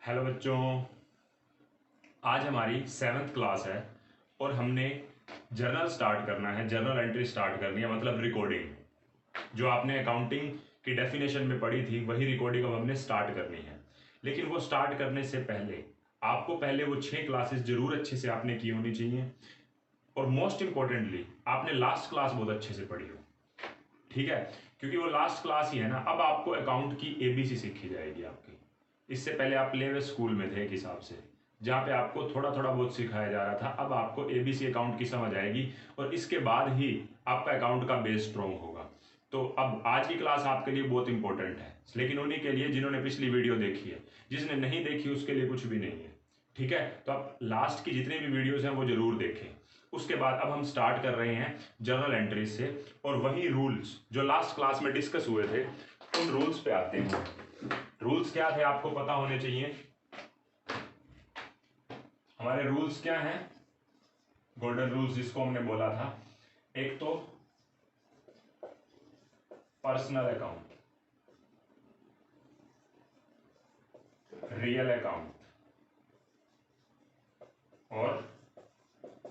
Hello बच्चों, आज हमारी 7th क्लास है और हमने जर्नल स्टार्ट करना है। जर्नल एंट्री स्टार्ट करनी है, मतलब रिकॉर्डिंग। जो आपने अकाउंटिंग की डेफिनेशन में पढ़ी थी वही रिकॉर्डिंग अब हमने स्टार्ट करनी है। लेकिन वो स्टार्ट करने से पहले आपको पहले वो 6 क्लासेस जरूर अच्छे से आपने की होनी चाहिए और मोस्ट इंपॉर्टेंटली आपने लास्ट क्लास बहुत अच्छे से पढ़ी हो। ठीक है, क्योंकि वो लास्ट क्लास ही है ना। अब आपको अकाउंट की एबीसी सीखी जाएगी आपकी। इससे पहले आप प्ले वे स्कूल में थे एक हिसाब से, जहाँ पे आपको थोड़ा थोड़ा बहुत सिखाया जा रहा था। अब आपको एबीसी अकाउंट की समझ आएगी और इसके बाद ही आपका अकाउंट का बेस स्ट्रॉन्ग होगा। तो अब आज की क्लास आपके लिए बहुत इंपॉर्टेंट है, लेकिन उन्हीं के लिए जिन्होंने पिछली वीडियो देखी है। जिसने नहीं देखी उसके लिए कुछ भी नहीं है। ठीक है, तो आप लास्ट की जितनी भी वीडियोस हैं वो जरूर देखें। उसके बाद अब हम स्टार्ट कर रहे हैं जर्नल एंट्री से, और वही रूल्स जो लास्ट क्लास में डिस्कस हुए थे उन रूल्स पे आते हैं। रूल्स क्या थे आपको पता होने चाहिए। हमारे रूल्स क्या हैं? गोल्डन रूल्स जिसको हमने बोला था, एक तो पर्सनल अकाउंट, रियल अकाउंट और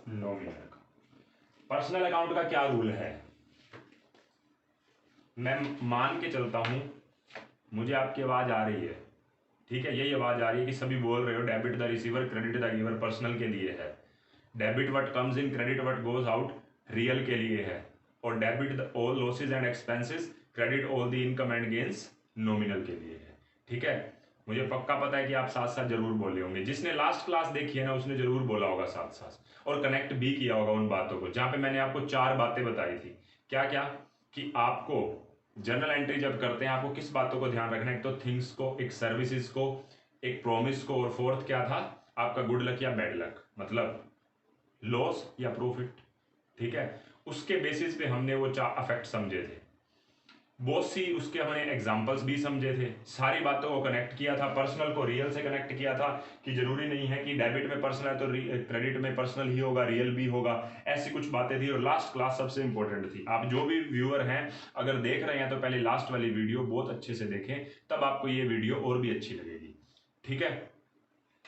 नॉमिनल अकाउंट। पर्सनल अकाउंट का क्या रूल है? मैं मान के चलता हूं मुझे आपकी आवाज आ रही है। ठीक है, यही आवाज आ रही है कि सभी बोल रहे हो debit the receiver, credit the giver. Personal के लिए है debit what comes in, credit what goes out. Real के लिए है, और debit the all losses and expenses, credit all the income and gains nominal के लिए है। ठीक है, मुझे पक्का पता है कि आप साथ साथ जरूर बोले होंगे। जिसने लास्ट क्लास देखी है ना उसने जरूर बोला होगा साथ साथ, और कनेक्ट भी किया होगा उन बातों को, जहां पे मैंने आपको 4 बातें बताई थी। क्या क्या? कि आपको जर्नल एंट्री जब करते हैं आपको किस बातों को ध्यान रखना है। एक तो थिंग्स को, एक सर्विसेज को, एक प्रॉमिस को, और फोर्थ क्या था आपका गुड लक या बैड लक, मतलब लॉस या प्रॉफिट। ठीक है, उसके बेसिस पे हमने वो 4 अफेक्ट समझे थे। बहुत सी उसके हमने एग्जांपल्स भी समझे थे। सारी बातों को कनेक्ट किया था। पर्सनल को रियल से कनेक्ट किया था कि जरूरी नहीं है कि डेबिट में पर्सनल है तो क्रेडिट में पर्सनल ही होगा, रियल भी होगा। ऐसी कुछ बातें थी। और लास्ट क्लास सबसे इंपॉर्टेंट थी। आप जो भी व्यूअर हैं अगर देख रहे हैं तो पहले लास्ट वाली वीडियो बहुत अच्छे से देखें, तब आपको ये वीडियो और भी अच्छी लगेगी। ठीक है,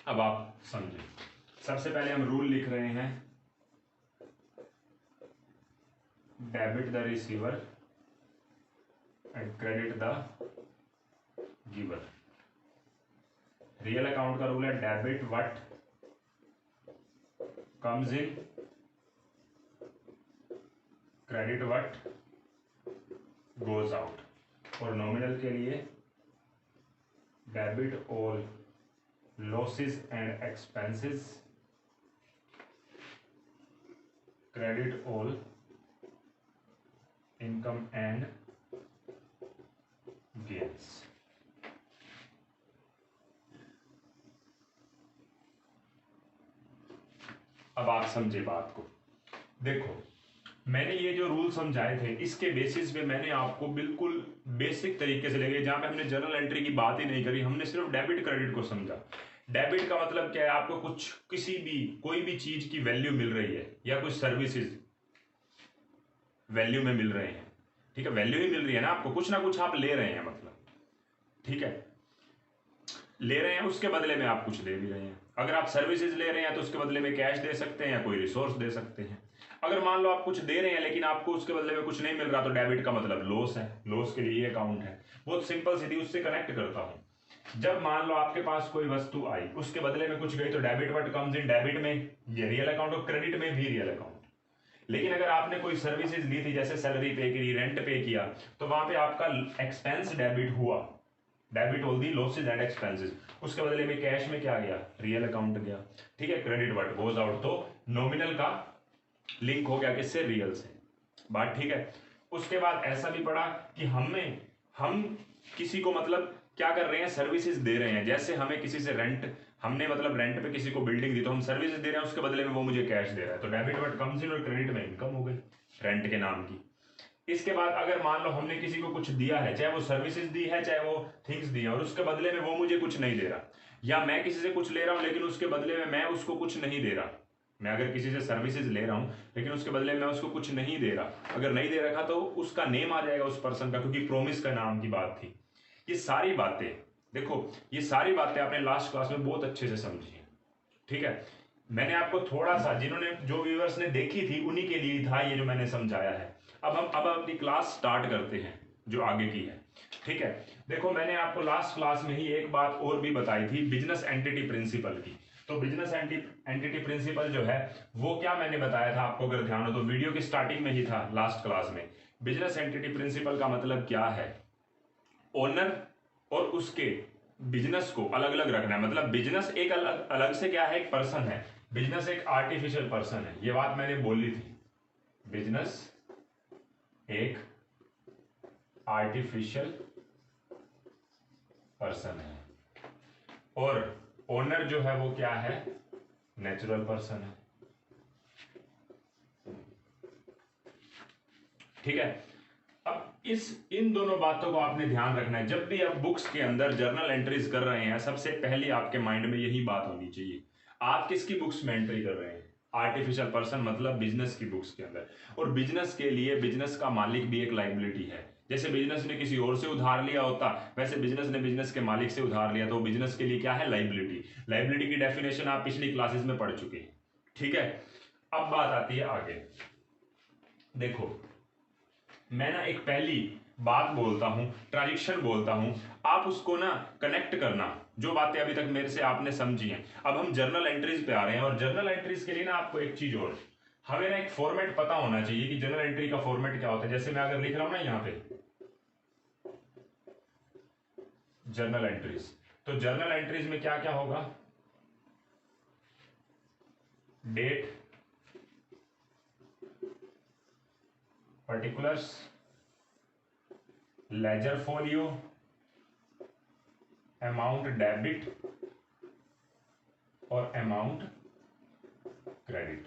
अब आप समझें। सबसे पहले हम रूल लिख रहे हैं, debit the receiver and credit the giver. Real account का रूल है debit what comes in, credit what goes out. और नॉमिनल के लिए debit all losses and expenses, credit all income and gains. अब आप समझे बात को। देखो, मैंने ये जो रूल समझाए थे इसके बेसिस पे मैंने आपको बिल्कुल बेसिक तरीके से लेके, जहां पे हमने जर्नल एंट्री की बात ही नहीं करी, हमने सिर्फ डेबिट क्रेडिट को समझा। डेबिट का मतलब क्या है? आपको कुछ किसी भी कोई भी चीज की वैल्यू मिल रही है या कुछ सर्विसेज वैल्यू में मिल रहे हैं। ठीक है, वैल्यू ही मिल रही है ना आपको, कुछ ना कुछ आप ले रहे हैं मतलब। ठीक है, ले रहे हैं, उसके बदले में आप कुछ दे भी रहे हैं। अगर आप सर्विसेज ले रहे हैं तो उसके बदले में कैश दे सकते हैं या कोई रिसोर्स दे सकते हैं। अगर मान लो आप कुछ दे रहे हैं लेकिन आपको उसके बदले में कुछ नहीं मिल रहा, तो डेबिट का मतलब लॉस है। लॉस के लिए अकाउंट है। बहुत सिंपल सी थी, उससे कनेक्ट करता हूं। जब मान लो आपके पास कोई वस्तु आई, उसके बदले में कुछ गई, तो debit what comes in, debit में ये रियल अकाउंट और क्रेडिट में भी रियल अकाउंट। लेकिन अगर आपने कोई सर्विसेज ली थी, जैसे सैलरी पे करी, रेंट पे किया, तो वहां पे आपका एक्सपेंस डेबिट हुआ, debit all the losses and expenses. उसके बदले में कैश में क्या गया? रियल अकाउंट गया। ठीक है, क्रेडिट व्हाट गोज आउट, तो नॉमिनल का लिंक हो गया किससे? रियल से। बात ठीक है। उसके बाद ऐसा भी पड़ा कि हम किसी को मतलब क्या कर रहे हैं? सर्विसेज दे रहे हैं। जैसे हमें किसी से हमने मतलब रेंट पे किसी को बिल्डिंग दी, तो हम सर्विसेज दे रहे हैं, उसके बदले में वो मुझे कैश दे रहा है। तो डेबिट व्हाट कम्स इन और क्रेडिट में इनकम हो गई रेंट के नाम की। इसके बाद अगर मान लो हमने किसी को कुछ दिया है, चाहे वो सर्विसेज दी है चाहे वो थिंग्स दी है, और उसके बदले में वो मुझे कुछ नहीं दे रहा, या मैं किसी से कुछ ले रहा हूं लेकिन उसके बदले में मैं उसको कुछ नहीं दे रहा। मैं अगर किसी से सर्विसेज ले रहा हूं लेकिन उसके बदले में मैं उसको कुछ नहीं दे रहा, अगर नहीं दे रखा तो उसका नेम आ जाएगा उस पर्सन का, क्योंकि प्रोमिस का नाम की बात थी। ये सारी बातें देखो ये सारी बातें आपने लास्ट क्लास में बहुत अच्छे से समझी हैं, ठीक है। मैंने आपको थोड़ा सा, जिन्होंने जो व्यूअर्स ने देखी थी उन्हीं के लिए था ये जो मैंने समझाया है। अब अपनी क्लास स्टार्ट करते हैं जो आगे की है, ठीक है। देखो मैंने आपको लास्ट क्लास में ही एक बात और भी बताई थी, बिजनेस एंटिटी प्रिंसिपल की। तो बिजनेस एंटिटी प्रिंसिपल जो है वो क्या मैंने बताया था आपको, अगर ध्यान हो तो वीडियो की स्टार्टिंग में ही था लास्ट क्लास में। बिजनेस एंटिटी प्रिंसिपल का मतलब क्या है, ओनर और उसके बिजनेस को अलग अलग रखना है। मतलब बिजनेस एक अलग अलग से क्या है, एक पर्सन है। बिजनेस एक आर्टिफिशियल पर्सन है, ये बात मैंने बोली थी। बिजनेस एक आर्टिफिशियल पर्सन है और ओनर जो है वो क्या है, नेचुरल पर्सन है, ठीक है। अब इन दोनों बातों को आपने ध्यान रखना है जब भी आप बुक्स के अंदर जर्नल एंट्रीज कर रहे हैं। सबसे पहले आपके माइंड में यही बात होनी चाहिए, आप किसकी बुक्स में एंट्री कर रहे हैं, आर्टिफिशियल पर्सन मतलब बिजनेस की बुक्स के अंदर। और बिजनेस के लिए बिजनेस का मालिक भी एक लाइबिलिटी है। जैसे बिजनेस ने किसी और से उधार लिया होता, वैसे बिजनेस ने बिजनेस के मालिक से उधार लिया, तो बिजनेस के लिए क्या है, लाइबिलिटी। लाइबिलिटी की डेफिनेशन आप पिछली क्लासेस में पढ़ चुके हैं, ठीक है। अब बात आती है आगे। देखो मैं ना एक पहली बात बोलता हूं, ट्रांजिशन बोलता हूं, आप उसको ना कनेक्ट करना, जो बातें अभी तक मेरे से आपने समझी हैं। अब हम जर्नल एंट्रीज पे आ रहे हैं और जर्नल एंट्रीज के लिए ना आपको एक चीज और, हमें ना एक फॉर्मेट पता होना चाहिए कि जर्नल एंट्री का फॉर्मेट क्या होता है। जैसे मैं अगर लिख रहा हूं ना यहां पे जर्नल एंट्रीज, तो जर्नल एंट्रीज में क्या क्या होगा, date, particulars, ledger folio, amount debit और अमाउंट क्रेडिट।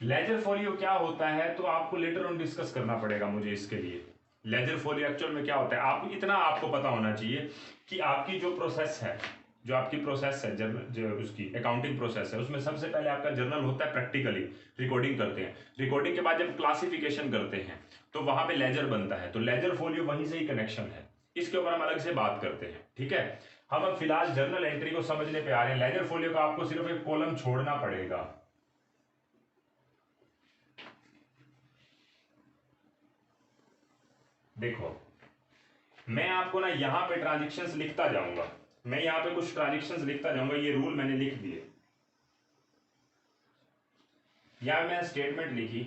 लेजर फोलियो क्या होता है तो आपको लेटर ऑन डिस्कस करना पड़ेगा मुझे इसके लिए। लेजर फोलियो एक्चुअल में क्या होता है, आप इतना आपको पता होना चाहिए कि आपकी जो प्रोसेस है, जो आपकी प्रोसेस है जो उसकी अकाउंटिंग प्रोसेस है, उसमें सबसे पहले आपका जर्नल होता है, प्रैक्टिकली रिकॉर्डिंग करते हैं। रिकॉर्डिंग के बाद जब क्लासिफिकेशन करते हैं तो वहां पे लेजर बनता है, तो लेजर फोलियो वहीं से ही कनेक्शन है। इसके ऊपर हम अलग से बात करते हैं, ठीक है। हम अब फिलहाल जर्नल एंट्री को समझने पे आ रहे हैं। लेजर फोलियो का आपको सिर्फ एक कॉलम छोड़ना पड़ेगा। देखो मैं आपको ना यहां पे ट्रांजेक्शन्स लिखता जाऊंगा, मैं यहां पे कुछ ट्रांजेक्शन्स लिखता जाऊंगा, ये रूल मैंने लिख दिए। यहां मैं स्टेटमेंट लिखी,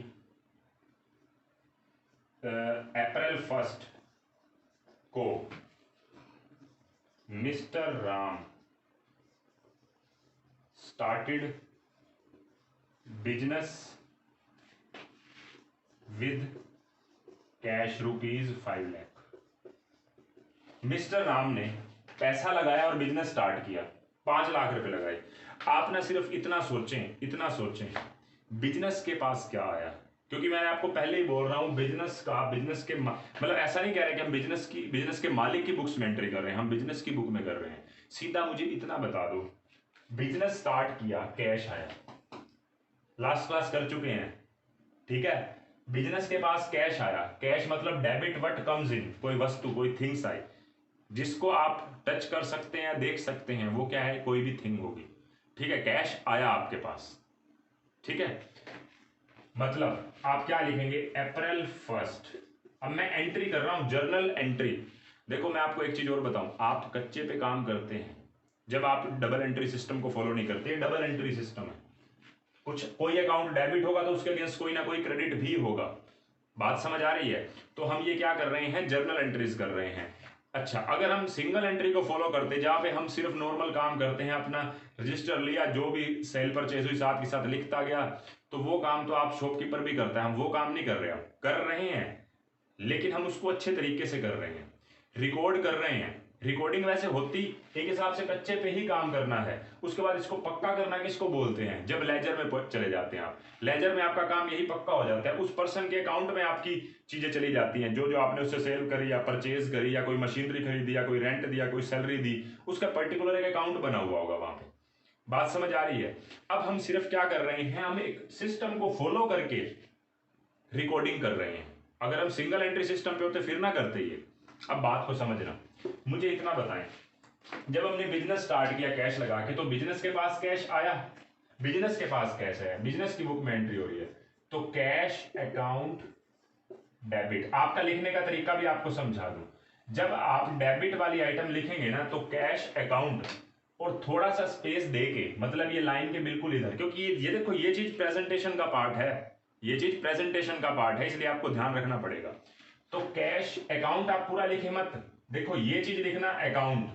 अप्रैल 1 को mister Ram started business with cash ₹5 lakh. Mister Ram ने पैसा लगाया और बिजनेस स्टार्ट किया, 5 लाख रुपए लगाए। आप ना सिर्फ इतना सोचें बिजनेस के पास क्या आया, क्योंकि मैंने आपको पहले ही बोल रहा हूं बिजनेस के मतलब ऐसा नहीं कह रहे कि हम बिजनेस के मालिक की बुक्स में एंट्री कर रहे हैं, हम बिजनेस की बुक में कर रहे हैं। सीधा मुझे इतना बता दो, बिजनेस स्टार्ट किया, कैश आया, लास्ट क्लास कर चुके हैं, ठीक है। बिजनेस के पास कैश आया, कैश मतलब डेबिट व्हाट कम्स इन, कोई वस्तु कोई थिंग्स आई जिसको आप टच कर सकते हैं, देख सकते हैं, वो क्या है, कोई भी थिंग होगी, ठीक है। कैश आया आपके पास, ठीक है। मतलब आप क्या लिखेंगे, अप्रैल 1। अब मैं एंट्री कर रहा हूं, जर्नल एंट्री। देखो मैं आपको एक चीज और बताऊं, आप कच्चे पे काम करते हैं जब आप डबल एंट्री सिस्टम को फॉलो नहीं करते। डबल एंट्री सिस्टम है, कुछ कोई अकाउंट डेबिट होगा तो उसके अगेंस्ट कोई ना कोई क्रेडिट भी होगा। बात समझ आ रही है। तो हम ये क्या कर रहे हैं, जर्नल एंट्रीज कर रहे हैं। अच्छा, अगर हम सिंगल एंट्री को फॉलो करते जहां पे हम सिर्फ नॉर्मल काम करते हैं, अपना रजिस्टर लिया, जो भी सेल परचेज हुई साथ के साथ लिखता गया, तो वो काम तो आप शॉपकीपर भी करता है, हम वो काम नहीं कर रहे, हम कर रहे हैं लेकिन हम उसको अच्छे तरीके से कर रहे हैं, रिकॉर्ड कर रहे हैं। रिकॉर्डिंग वैसे होती एक हिसाब से कच्चे पे ही काम करना है, उसके बाद इसको पक्का करना किसको बोलते हैं, जब लेजर में चले जाते हैं आप। लेजर में आपका काम यही पक्का हो जाता है, उस पर्सन के अकाउंट में आपकी चीजें चली जाती हैं, जो जो आपने उससे सेल करी या परचेज करी या कोई मशीनरी खरीदी या कोई रेंट दिया, कोई सैलरी दी, उसका पर्टिकुलर एक अकाउंट बना हुआ होगा वहां पे। बात समझ आ रही है। अब हम सिर्फ क्या कर रहे हैं, हम एक सिस्टम को फॉलो करके रिकॉर्डिंग कर रहे हैं। अगर हम सिंगल एंट्री सिस्टम पे होते फिर ना करते ये, अब बात को समझना, मुझे इतना बताएं, जब हमने बिजनेस स्टार्ट किया कैश लगा के, तो बिजनेस के पास कैश आया, बिजनेस के पास कैश है, बिजनेस की बुक में एंट्री हो रही है, तो कैश अकाउंट डेबिट। आपका लिखने का तरीका भी आपको समझा दूं, जब आप डेबिट वाली आइटम लिखेंगे ना तो कैश अकाउंट और थोड़ा सा स्पेस देके, मतलब ये लाइन के बिल्कुल इधर, क्योंकि ये देखो ये चीज प्रेजेंटेशन का पार्ट है, ये चीज प्रेजेंटेशन का पार्ट है, इसलिए आपको ध्यान रखना पड़ेगा। तो कैश अकाउंट आप पूरा लिखे मत, देखो ये चीज लिखना अकाउंट,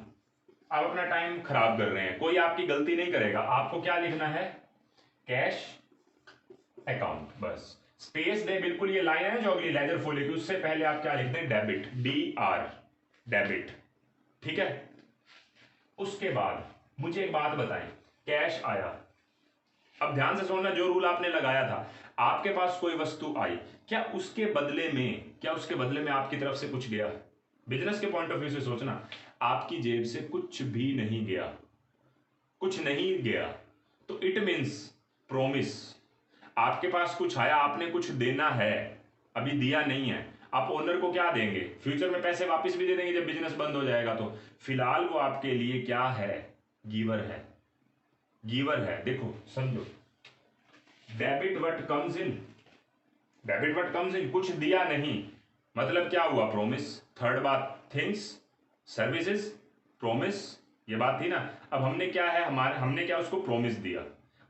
आप अपना टाइम खराब कर रहे हैं, कोई आपकी गलती नहीं करेगा, आपको क्या लिखना है, कैश अकाउंट, बस स्पेस दे, बिल्कुल ये लाइन है जो अगली लेजर फॉलो की, उससे पहले आप क्या लिखते हैं, डेबिट, DR, डेबिट, ठीक है। उसके बाद मुझे एक बात बताएं, कैश आया, अब ध्यान से सुनना, जो रूल आपने लगाया था, आपके पास कोई वस्तु आई, क्या उसके बदले में आपकी तरफ से कुछ गया, बिजनेस के पॉइंट ऑफ व्यू से सोचना, आपकी जेब से कुछ भी नहीं गया, कुछ नहीं गया, तो इट मीन्स प्रोमिस, आपके पास कुछ आया, आपने कुछ देना है, अभी दिया नहीं है, आप ओनर को क्या देंगे, फ्यूचर में पैसे वापस भी दे देंगे जब बिजनेस बंद हो जाएगा, तो फिलहाल वो आपके लिए क्या है, गिवर है, गिवर है। देखो समझो, debit what comes in, debit what comes इन, कुछ दिया नहीं, मतलब क्या हुआ, प्रोमिस। थर्ड बात, थिंग्स, सर्विसेज, प्रोमिस, ये बात थी ना। अब हमने क्या है, हमने क्या उसको प्रोमिस दिया,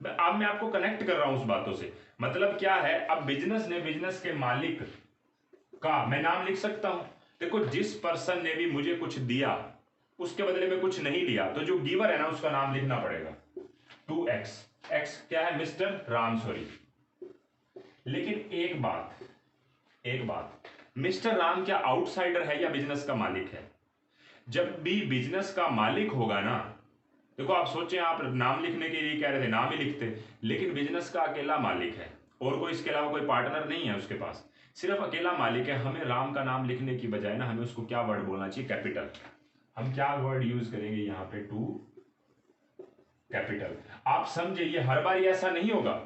अब मैं आपको कनेक्ट कर रहा हूं उस बातों से, मतलब क्या है, अब बिजनेस ने, बिजनेस के मालिक का मैं नाम लिख सकता हूं, देखो जिस पर्सन ने भी मुझे कुछ दिया उसके बदले में कुछ नहीं लिया, तो जो गिवर है ना उसका नाम लिखना पड़ेगा, 2x, x क्या है, मिस्टर राम, सॉरी। लेकिन एक बात, मिस्टर राम क्या आउटसाइडर है या बिजनेस का मालिक है, जब भी बिजनेस का मालिक होगा ना, देखो आप सोचें, आप नाम लिखने के लिए कह रहे थे, नाम ही लिखते, लेकिन बिजनेस का अकेला मालिक है और कोई इसके अलावा कोई पार्टनर नहीं है उसके पास, सिर्फ अकेला मालिक है, हमें राम का नाम लिखने की बजाय ना हमें उसको क्या वर्ड बोलना चाहिए, कैपिटल। हम क्या वर्ड यूज करेंगे यहाँ पे, टू कैपिटल। आप समझे, ये हर बारी ऐसा नहीं होगा,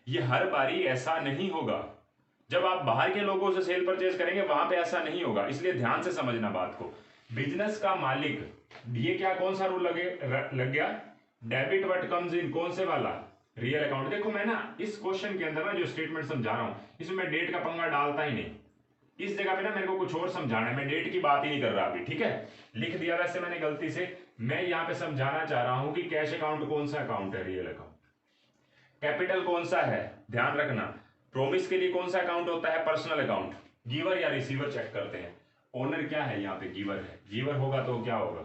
ये हर बारी ऐसा नहीं होगा, जब आप बाहर के लोगों से सेल परचेज करेंगे वहां पे ऐसा नहीं होगा, इसलिए ध्यान से समझना बात को। बिजनेस का मालिक, ये क्या, कौन सा रूल लग गया, डेबिट व्हाट कम्स इन, कौन से वाला, रियल अकाउंट। देखो मैं ना इस क्वेश्चन के अंदर ना जो स्टेटमेंट समझा रहा हूं, इसमें मैं डेट का पंगा डालता ही नहीं, इस जगह पे ना मेरे को कुछ और समझाना है, मैं डेट की बात ही नहीं कर रहा अभी, ठीक है, लिख दिया वैसे मैंने गलती से, मैं यहां पे समझाना चाह रहा हूं कि कैश अकाउंट कौन सा अकाउंट है, रियल अकाउंट, कैपिटल कौन सा है, ध्यान रखना, प्रोमिस के लिए कौन सा अकाउंट होता है, पर्सनल अकाउंट, गिवर या रिसीवर चेक करते हैं, ओनर क्या है, यहाँ पे गिवर है, गिवर होगा तो क्या होगा,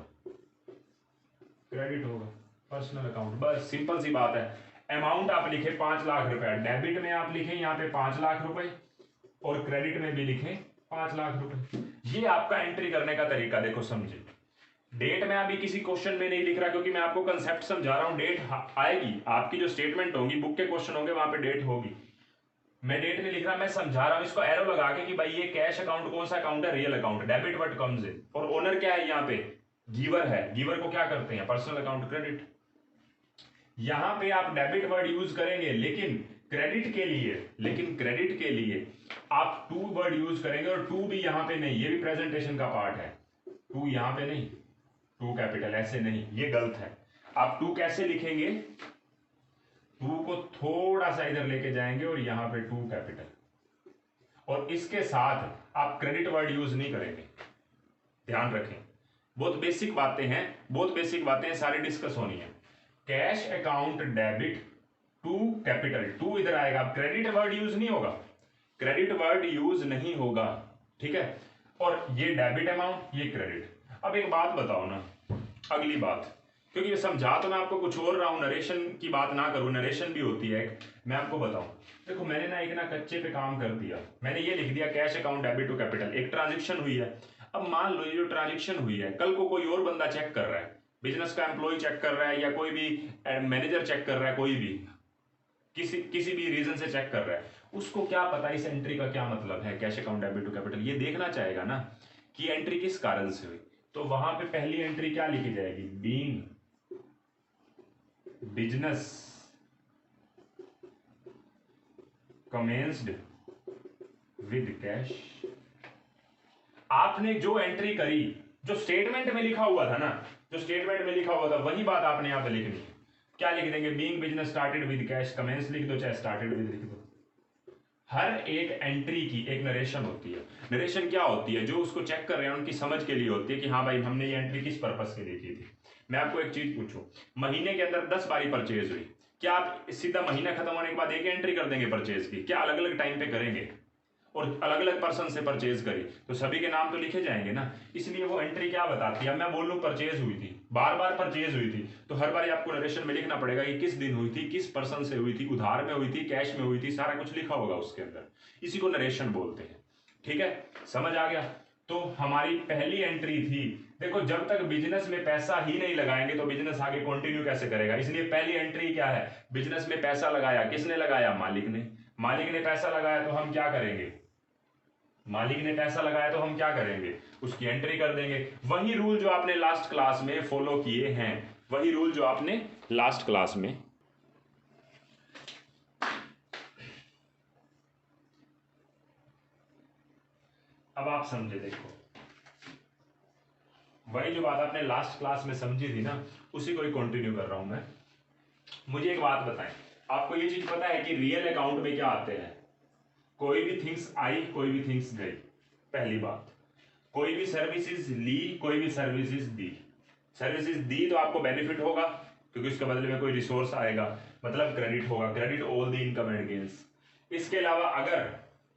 क्रेडिट होगा, पर्सनल अकाउंट, बस सिंपल सी बात है। अमाउंट आप लिखे 5 लाख रुपए, डेबिट में आप लिखे यहाँ पे 5 लाख रुपए और क्रेडिट में भी लिखे 5 लाख रुपए, ये आपका एंट्री करने का तरीका, देखो समझे। डेट में अभी किसी क्वेश्चन में नहीं लिख रहा, क्योंकि मैं आपको कंसेप्ट समझा रहा हूं, डेट आएगी, आपकी जो स्टेटमेंट होगी, बुक के क्वेश्चन होंगे वहां पे डेट होगी, मैं डेट नहीं लिख रहा, मैं समझा रहा हूं इसको एरो लगा के कि भाई ये कैश अकाउंट कौन सा अकाउंट है, real account, debit what comes इन, और ओनर क्या है यहाँ पे, गिवर है, गिवर को क्या करते हैं, पर्सनल अकाउंट, क्रेडिट। यहां पे आप डेबिट वर्ड यूज करेंगे, लेकिन क्रेडिट के लिए आप टू वर्ड यूज करेंगे, और टू भी यहां पे नहीं, ये भी प्रेजेंटेशन का पार्ट है, टू यहां पे नहीं, टू कैपिटल ऐसे नहीं, ये गलत है। आप टू कैसे लिखेंगे, टू को थोड़ा सा इधर लेके जाएंगे और यहां पे टू कैपिटल, और इसके साथ आप क्रेडिट वर्ड यूज नहीं करेंगे, ध्यान रखें, बहुत बेसिक बातें हैं, सारी डिस्कस होनी है। Cash account debit to capital, to इधर आएगा, क्रेडिट वर्ड यूज नहीं होगा, ठीक है, और ये डेबिट अमाउंट, ये क्रेडिट। अब एक बात बताओ ना, अगली बात, क्योंकि ये समझा तो मैं आपको कुछ और रहा हूं, नरेशन की बात ना करूं, नरेशन भी होती है, मैं आपको बताऊं, देखो मैंने ना एक ना कच्चे पे काम कर दिया, मैंने ये लिख दिया cash account debit to capital, एक ट्रांजेक्शन हुई है। अब मान लो ये जो ट्रांजेक्शन हुई है, कल को कोई और बंदा चेक कर रहा है, बिजनेस का एम्प्लॉय चेक कर रहा है, या कोई भी मैनेजर चेक कर रहा है, कोई भी किसी भी रीजन से चेक कर रहा है, उसको क्या पता इस एंट्री का क्या मतलब है, cash account debit to capital, ये देखना चाहेगा ना कि एंट्री किस कारण से हुई, तो वहां पे पहली एंट्री क्या लिखी जाएगी, being business commenced with cash. आपने जो एंट्री करी, जो स्टेटमेंट में लिखा हुआ था ना, जो स्टेटमेंट में लिखा हुआ था वही बात आपने यहाँ पे लिखनी है। क्या लिख देंगे? Being business started with cash, commence लिख दो चाहे स्टार्टेड विद लिख दो। हर एक एंट्री की एक नरेशन होती है। नरेशन क्या होती है? जो उसको चेक कर रहे हैं उनकी समझ के लिए होती है कि हाँ भाई हमने ये एंट्री किस पर्पस के लिए की थी। मैं आपको एक चीज पूछूं, महीने के अंदर 10 बारी परचेज हुई, क्या आप सीधा महीना खत्म होने के बाद एक एंट्री कर देंगे परचेज की? क्या अलग अलग टाइम पे करेंगे? और अलग अलग पर्सन से परचेज करी तो सभी के नाम तो लिखे जाएंगे ना। इसलिए वो एंट्री क्या बताती है? अब मैं बोल लूँ परचेज हुई थी, बार बार परचेज हुई थी, तो हर बार आपको नरेशन में लिखना पड़ेगा कि किस दिन हुई थी, किस पर्सन से हुई थी, उधार में हुई थी, कैश में हुई थी, सारा कुछ लिखा होगा उसके अंदर। इसी को नरेशन बोलते हैं। ठीक है, समझ आ गया? तो हमारी पहली एंट्री थी, देखो जब तक बिजनेस में पैसा ही नहीं लगाएंगे तो बिजनेस आगे कंटिन्यू कैसे करेगा। इसलिए पहली एंट्री क्या है? बिजनेस में पैसा लगाया, किसने लगाया? मालिक ने। मालिक ने पैसा लगाया तो हम क्या करेंगे? मालिक ने पैसा लगाया तो हम क्या करेंगे? उसकी एंट्री कर देंगे। वही रूल जो आपने लास्ट क्लास में फॉलो किए हैं, वही रूल जो आपने लास्ट क्लास में, अब आप समझे, देखो वही जो बात आपने लास्ट क्लास में समझी थी ना, उसी को ही कंटिन्यू कर रहा हूं मैं। मुझे एक बात बताएं, आपको ये चीज पता है कि रियल अकाउंट में क्या आते हैं? कोई भी थिंग्स आई, कोई भी थिंग्स गई। पहली बात, कोई भी सर्विसेज ली, कोई भी सर्विसेज दी। सर्विसेज दी तो आपको बेनिफिट होगा क्योंकि उसके बदले में कोई रिसोर्स आएगा, मतलब क्रेडिट होगा, credit all the income and gains. इसके अलावा अगर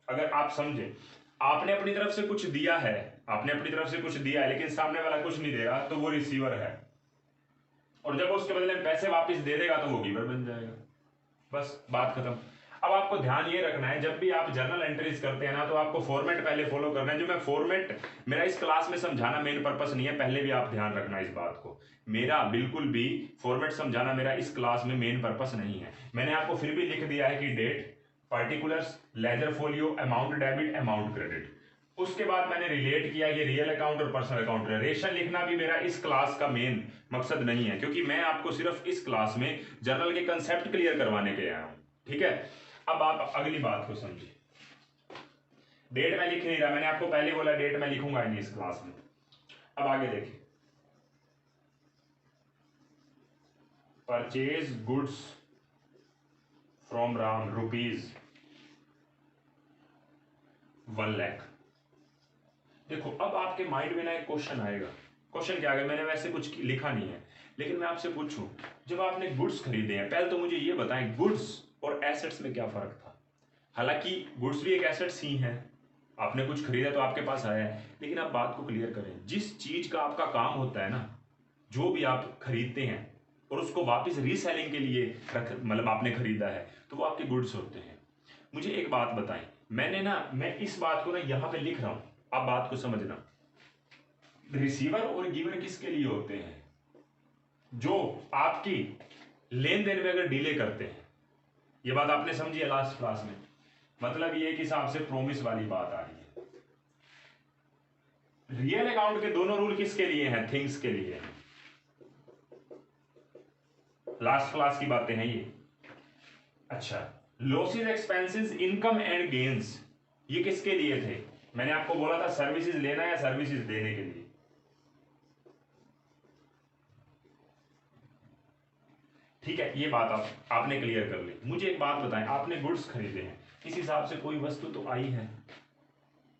अगर आप समझे आपने अपनी तरफ से कुछ दिया है, आपने अपनी तरफ से कुछ दिया है लेकिन सामने वाला कुछ नहीं देगा तो वो रिसीवर है, और जब वो उसके बदले में पैसे वापस दे देगा तो वो गिवर बन जाएगा। बस बात खत्म। अब आपको ध्यान ये रखना है, जब भी आप जर्नल एंट्रीज करते हैं ना तो आपको फॉर्मेट पहले फॉलो करना है। जो मैं फॉर्मेट, मेरा इस क्लास में समझाना मेन पर्पस नहीं है, पहले भी आप ध्यान रखना इस बात को। मेरा बिल्कुल भी फॉर्मेट समझाना मेरा इस क्लास में मेन पर्पस नहीं है। मैंने आपको फिर भी लिख दिया है कि date, particulars, ledger folio, amount debit, amount credit. उसके बाद मैंने रिलेट किया ये रियल अकाउंट और पर्सनल अकाउंट। रेशन लिखना भी मेरा इस क्लास का मेन मकसद नहीं है, क्योंकि मैं आपको सिर्फ इस क्लास में जर्नल के कंसेप्ट क्लियर करवाने के आया हूं। ठीक है, अब आप अगली बात को समझिए। डेट मैं लिख नहीं रहा, मैंने आपको पहले बोला डेट मैं लिखूंगा नहीं इस क्लास में। अब आगे देखिए, purchase goods from Ram rupees 1 lakh. देखो अब आपके माइंड में ना एक क्वेश्चन आएगा। क्वेश्चन क्या आएगा? मैंने वैसे कुछ लिखा नहीं है लेकिन मैं आपसे पूछूं, जब आपने गुड्स खरीदे हैं, पहले तो मुझे ये बताएं गुड्स और एसेट्स में क्या फर्क था? हालांकि गुड्स भी एक एसेट्स ही हैं, आपने कुछ खरीदा तो आपके पास आया है, लेकिन आप बात को क्लियर करें। जिस चीज का आपका काम होता है ना, जो भी आप खरीदते हैं और उसको वापस रीसेलिंग के लिए रख, मतलब आपने खरीदा है, तो वो आपके गुड्स होते हैं। मुझे एक बात बताएं, मैं इस बात को ना यहां पे लिख रहा हूं, आप बात को समझना। रिसीवर और गिवर किसके लिए होते हैं? जो आपकी लेन देन में अगर डिले करते हैं। ये बात आपने समझी है लास्ट क्लास में? मतलब ये एक हिसाब से प्रोमिस वाली बात आ रही है। रियल अकाउंट के दोनों रूल किसके लिए हैं? थिंग्स के लिए हैं। लास्ट क्लास की बातें हैं ये। अच्छा, losses, expenses, income and gains, ये किसके लिए थे? मैंने आपको बोला था सर्विसेज लेना या सर्विसेज देने के लिए। ठीक है, ये बात आपने क्लियर कर ली। मुझे एक बात बताएं, आपने गुड्स खरीदे हैं, इस हिसाब से कोई वस्तु तो आई है,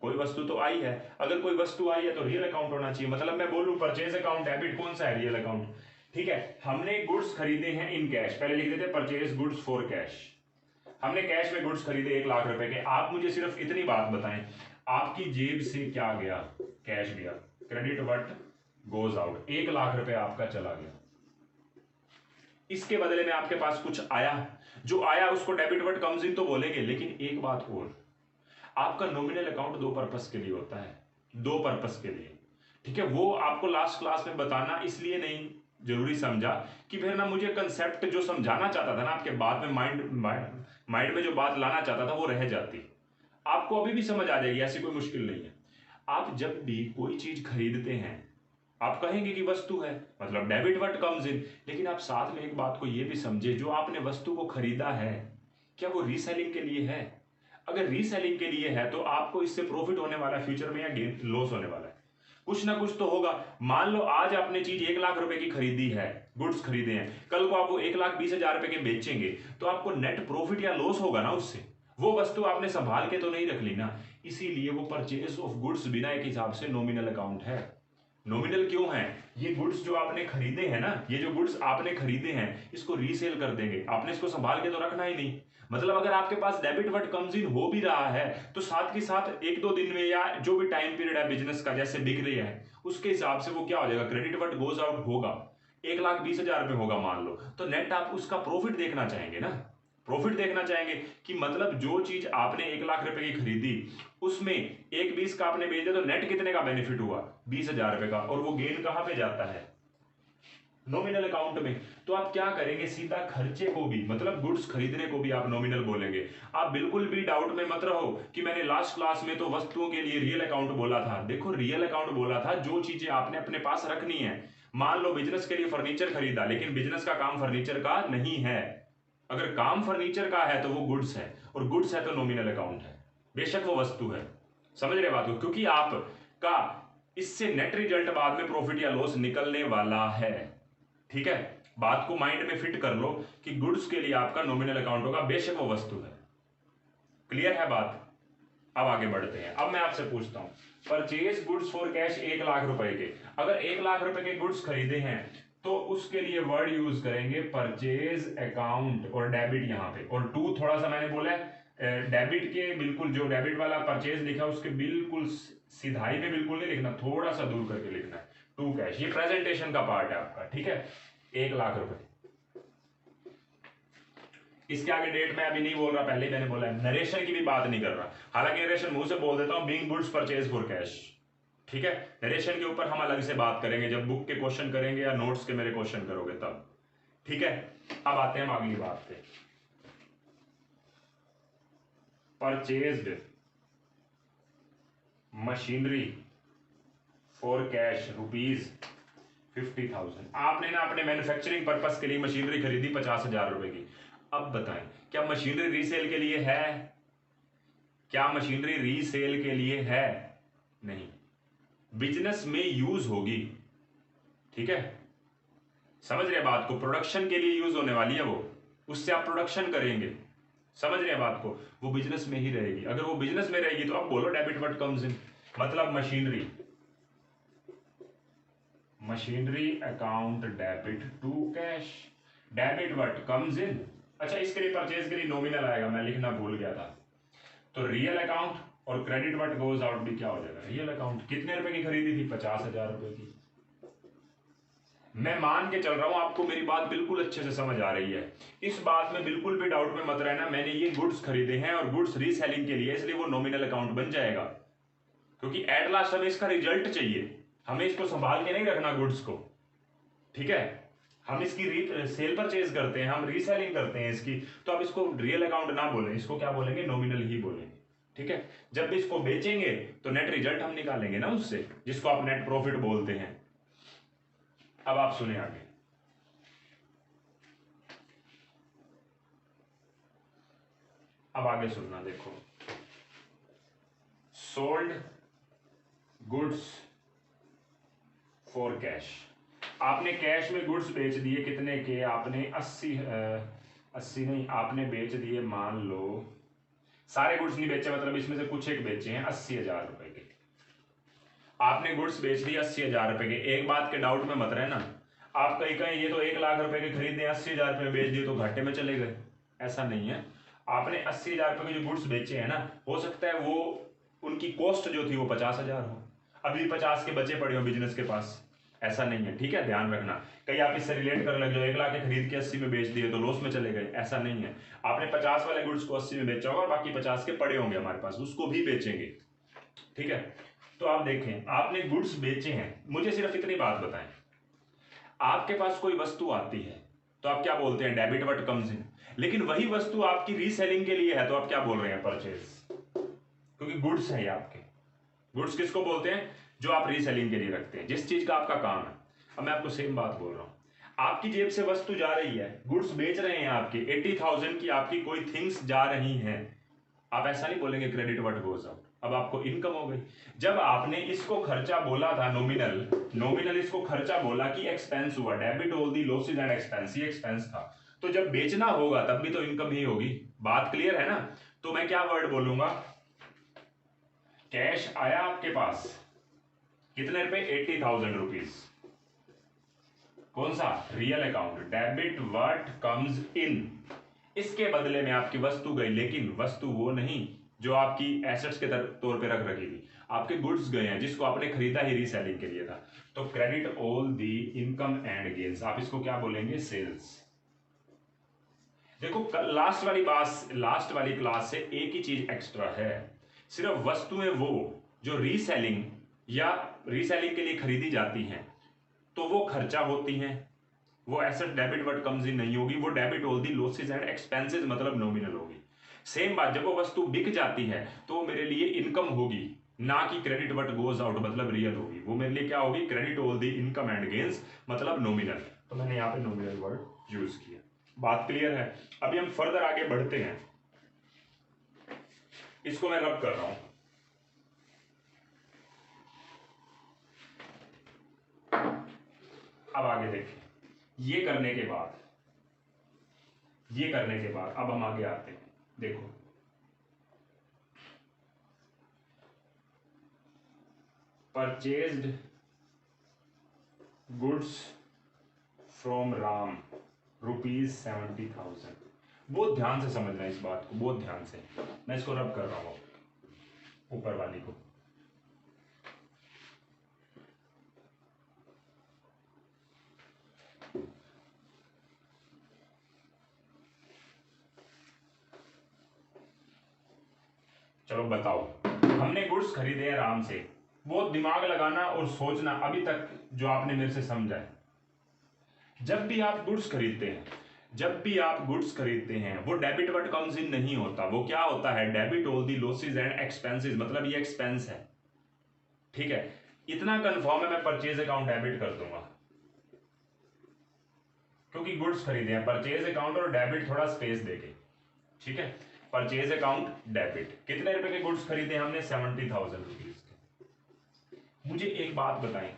कोई वस्तु तो आई है। अगर कोई वस्तु आई है तो रियल अकाउंट होना चाहिए। मतलब मैं बोलूं परचेज अकाउंट डेबिट, कौन सा है? Real account. ठीक है, हमने गुड्स खरीदे हैं इन कैश, पहले लिख देते परचेज गुड्स फॉर कैश। हमने कैश में गुड्स खरीदे 1 लाख रुपए के। आप मुझे सिर्फ इतनी बात बताएं, आपकी जेब से क्या गया? कैश गया। Credit what goes out, 1 lakh रुपए आपका चला गया। इसके बदले में आपके पास कुछ आया, जो आया उसको डेबिट व्हाट कम्स इन तो बोलेंगे, लेकिन एक बात और, आपका नॉमिनल अकाउंट 2 पर्पस के लिए होता है, 2 पर्पस के लिए। ठीक है, वो आपको लास्ट क्लास में बताना इसलिए नहीं जरूरी समझा कि फिर ना मुझे कंसेप्ट जो समझाना चाहता था ना आपके बाद में माइंड में जो बात लाना चाहता था वो रह जाती। आपको अभी भी समझ आ जाएगी, ऐसी कोई मुश्किल नहीं है। आप जब भी कोई चीज खरीदते हैं, आप कहेंगे कि वस्तु है, मतलब डेबिट व्हाट कम्स इन, लेकिन आप साथ में एक बात को ये भी समझे, जो आपने वस्तु को खरीदा है क्या वो रीसेलिंग के लिए है? अगर रीसेलिंग के लिए है तो आपको इससे प्रॉफिट होने वाला है फ्यूचर में या गेन लॉस होने वाला है, कुछ ना कुछ तो होगा। मान लो आज आपने चीज 1 लाख रुपए की खरीदी है, गुड्स खरीदे हैं, कल को आप वो 1,20,000 रुपए के बेचेंगे तो आपको नेट प्रॉफिट या लॉस होगा ना उससे। वो वस्तु आपने संभाल के तो नहीं रख ली ना, इसीलिए वो परचेज ऑफ गुड्स बिना एक हिसाब से नॉमिनल अकाउंट है। नॉमिनल क्यों है? ये गुड्स जो आपने खरीदे हैं ना, ये जो गुड्स आपने खरीदे हैं इसको रीसेल कर देंगे, आपने इसको संभाल के तो रखना ही नहीं। मतलब अगर आपके पास डेबिट वर्ड कम्स इन हो भी रहा है तो साथ के साथ 1-2 दिन में या जो भी टाइम पीरियड है बिजनेस का, जैसे बिक रही है उसके हिसाब से वो क्या हो जाएगा, क्रेडिट वर्ड गोज आउट होगा। 1,20,000 रुपए होगा मान लो, तो नेट आप उसका प्रॉफिट देखना चाहेंगे ना, प्रॉफिट देखना चाहेंगे कि मतलब जो चीज आपने 1 लाख रुपए की खरीदी उसमें 1,20 का आपने बेच दिया तो नेट कितने का बेनिफिट हुआ, 20,000 रुपए का, और वो गेन कहां पे जाता है, नॉमिनल अकाउंट में। तो आप क्या करेंगे, सीधा खर्चे को भी मतलब गुड्स खरीदने को भी आप नॉमिनल बोलेंगे। आप बिल्कुल भी डाउट में मत रहो कि मैंने लास्ट क्लास में तो वस्तुओं के लिए रियल अकाउंट बोला था। देखो रियल अकाउंट बोला था जो चीजें आपने अपने पास रखनी है। मान लो बिजनेस के लिए फर्नीचर खरीदा लेकिन बिजनेस का काम फर्नीचर का नहीं है, अगर काम फर्नीचर का है तो वो गुड्स है, और गुड्स है तो नॉमिनल अकाउंट है, बेशक वो वस्तु है। समझ रहे बात को? क्योंकि आपका इससे नेट रिजल्ट बाद में प्रॉफिट या लॉस निकलने वाला है। ठीक है, बात को माइंड में फिट कर लो कि गुड्स के लिए आपका नॉमिनल अकाउंट होगा, बेशक वो वस्तु है। क्लियर है बात? अब आगे बढ़ते हैं। अब मैं आपसे पूछता हूं, purchase goods for cash 1 lakh रुपए के, अगर 1 लाख रुपए के गुड्स खरीदे हैं तो उसके लिए वर्ड यूज करेंगे परचेज अकाउंट और डेबिट यहां पे, और टू थोड़ा सा मैंने बोला डेबिट के बिल्कुल जो डेबिट वाला परचेज लिखा उसके बिल्कुल सीधाई में बिल्कुल नहीं लिखना, थोड़ा सा दूर करके लिखना है, टू कैश। ये प्रेजेंटेशन का पार्ट है आपका, ठीक है। 1 लाख रुपए, इसके आगे डेट मैं अभी नहीं बोल रहा, पहले मैंने बोला है, नरेशन की भी बात नहीं कर रहा, हालांकि नरेशन मुंह से बोल देता हूं, being goods purchase for cash. ठीक है, नरेशन के ऊपर हम अलग से बात करेंगे जब बुक के क्वेश्चन करेंगे या नोट्स के मेरे क्वेश्चन करोगे तब। ठीक है, अब आते हैं हम अगली बात पे। Purchased machinery for cash ₹50,000। आपने ना अपने मैन्युफैक्चरिंग पर्पस के लिए मशीनरी खरीदी 50,000 रुपए की। अब बताएं क्या मशीनरी रीसेल के लिए है? क्या मशीनरी रीसेल के लिए है? नहीं, बिजनेस में यूज होगी। ठीक है, समझ रहे बात को? प्रोडक्शन के लिए यूज होने वाली है वो, उससे आप प्रोडक्शन करेंगे। समझ रहे बात को? वो बिजनेस में ही रहेगी। अगर वो बिजनेस में रहेगी तो आप बोलो डेबिट व्हाट कम्स इन, मतलब machinery account debit to cash, debit what comes in. अच्छा, इसके लिए परचेज के लिए नॉमिनल आएगा, मैं लिखना भूल गया था। तो रियल अकाउंट और क्रेडिट व्हाट गोज आउट भी क्या हो जाएगा, रियल अकाउंट। कितने रुपए की खरीदी थी? 50,000 रुपए की। मैं मान के चल रहा हूं आपको मेरी बात बिल्कुल अच्छे से समझ आ रही है, इस बात में बिल्कुल भी डाउट में मत रहना। मैंने ये गुड्स खरीदे हैं और गुड्स रीसेलिंग के लिए, इसलिए वो नॉमिनल अकाउंट बन जाएगा, क्योंकि एट लास्ट हमें इसका रिजल्ट चाहिए, हमें इसको संभाल के नहीं रखना गुड्स को। ठीक है, हम इसकी सेल परचेज करते हैं, हम रीसेलिंग करते हैं इसकी, तो अब इसको रियल अकाउंट ना बोलें, इसको क्या बोलेंगे, नॉमिनल ही बोलेंगे। ठीक है, जब भी इसको बेचेंगे तो नेट रिजल्ट हम निकालेंगे ना उससे, जिसको आप नेट प्रॉफिट बोलते हैं। अब आप सुने आगे, अब आगे सुनना, देखो, सोल्ड गुड्स फॉर कैश, आपने कैश में गुड्स बेच दिए, कितने के? आपने 80 नहीं, आपने बेच दिए, मान लो सारे गुड्स नहीं बेचे, मतलब इसमें से कुछ एक बेचे हैं 80,000 रुपए के। आपने गुड्स बेच दिए 80,000 रुपए के। एक बात के डाउट में मत रहना, आप कहीं कहीं ये तो 1 लाख रुपए के खरीदे 80,000 रुपए में बेच दिए तो घाटे में चले गए, ऐसा नहीं है। आपने 80,000 रुपए के जो गुड्स बेचे हैं ना, हो सकता है वो उनकी कॉस्ट जो थी वो 50,000 हो, अभी 50 के बचे पड़े हो बिजनेस के पास, ऐसा नहीं है। ठीक है, ध्यान रखना, कहीं आप इससे रिलेट करने लग जाओ 1 लाख के खरीद के 80 में बेच दिए तो लॉस में चले गए, ऐसा नहीं है। आपने 50 वाले गुड्स को 80 में बेचा होगा और बाकी 50 के पड़े होंगे हमारे पास, उसको भी बेचेंगे। ठीक है, तो आप देखें, आपने गुड्स बेचे हैं, मुझे सिर्फ इतनी बात बताएं, आपके पास कोई वस्तु आती है तो आप क्या बोलते हैं, डेबिट व्हाट कम्स इन। लेकिन वही वस्तु आपकी रीसेलिंग के लिए है तो आप क्या बोल रहे हैं, परचेज, क्योंकि गुड्स है ये आपके। गुड्स किसको बोलते हैं, जो आप रीसेलिंग के लिए रखते हैं, जिस चीज का आपका काम है। अब मैं आपको सेम बात बोल रहा हूं, आपकी जेब से वस्तु जा रही है, गुड्स बेच रहे हैं आपके 80,000 की, आपकी कोई थिंग्स जा रही हैं, आप ऐसा नहीं बोलेंगे क्रेडिट व्हाट गोज आउट, अब आपको इनकम हो गई। जब आपने इसको खर्चा बोला था नॉमिनल इसको खर्चा बोला कि एक्सपेंस हुआ, debit all the losses and expense, ये एक्सपेंस था, तो जब बेचना होगा तब भी तो इनकम ही होगी। बात क्लियर है ना? तो मैं क्या वर्ड बोलूंगा, कैश आया आपके पास कितने रुपए, 80,000 रुपीज, कौन सा, real account, debit what comes इन, इसके बदले में आपकी वस्तु गई, लेकिन वस्तु वो नहीं जो आपकी एसेट्स के तौर पे रख रखी थी, आपके गुड्स गए हैं जिसको आपने खरीदा ही रीसेलिंग के लिए था। तो credit all the income and gains, आप इसको क्या बोलेंगे, सेल्स। देखो लास्ट वाली क्लास से एक ही चीज एक्स्ट्रा है, सिर्फ वस्तुएं वो जो रीसेलिंग के लिए खरीदी जाती हैं तो वो खर्चा होती हैं, वो एसेट डेबिट व्हाट कम्स इन नहीं होगी, वो debit all the losses and expenses मतलब नॉमिनल होगी। सेम बात जब वो वस्तु बिक जाती है तो वो मेरे लिए इनकम होगी, ना कि क्रेडिट व्हाट गोज आउट मतलब रियल होगी, वो मेरे लिए क्या होगी, credit all the income and gains मतलब नॉमिनल। तो मैंने यहाँ पे नॉमिनल वर्ड यूज किया। बात क्लियर है? अभी हम फर्दर आगे बढ़ते हैं, इसको मैं रब कर रहा हूं। अब आगे देखें, ये करने के बाद अब हम आगे आते हैं। देखो परचेज्ड गुड्स फ्रॉम राम ₹70,000। बहुत ध्यान से समझना इस बात को, बहुत ध्यान से। मैं इसको रब कर रहा हूं ऊपर वाली को। चलो बताओ, हमने गुड्स खरीदे हैं राम से, बहुत दिमाग लगाना और सोचना अभी तक जो आपने मेरे से समझा है। जब भी आप गुड्स खरीदते हैं वो डेबिट व्हाट कम्स इन नहीं होता, वो क्या होता है, debit all the losses and expenses, मतलब ये एक्सपेंस है। ठीक है, इतना कंफर्म है, मैं परचेज अकाउंट डेबिट कर दूंगा क्योंकि गुड्स खरीदे हैं। परचेज अकाउंट और डेबिट थोड़ा स्पेस देके, ठीक है, परचेज अकाउंट डेबिट। कितने रुपए के गुड्स खरीदे हमने, 70,000 रुपीज के। मुझे एक बात बताएं,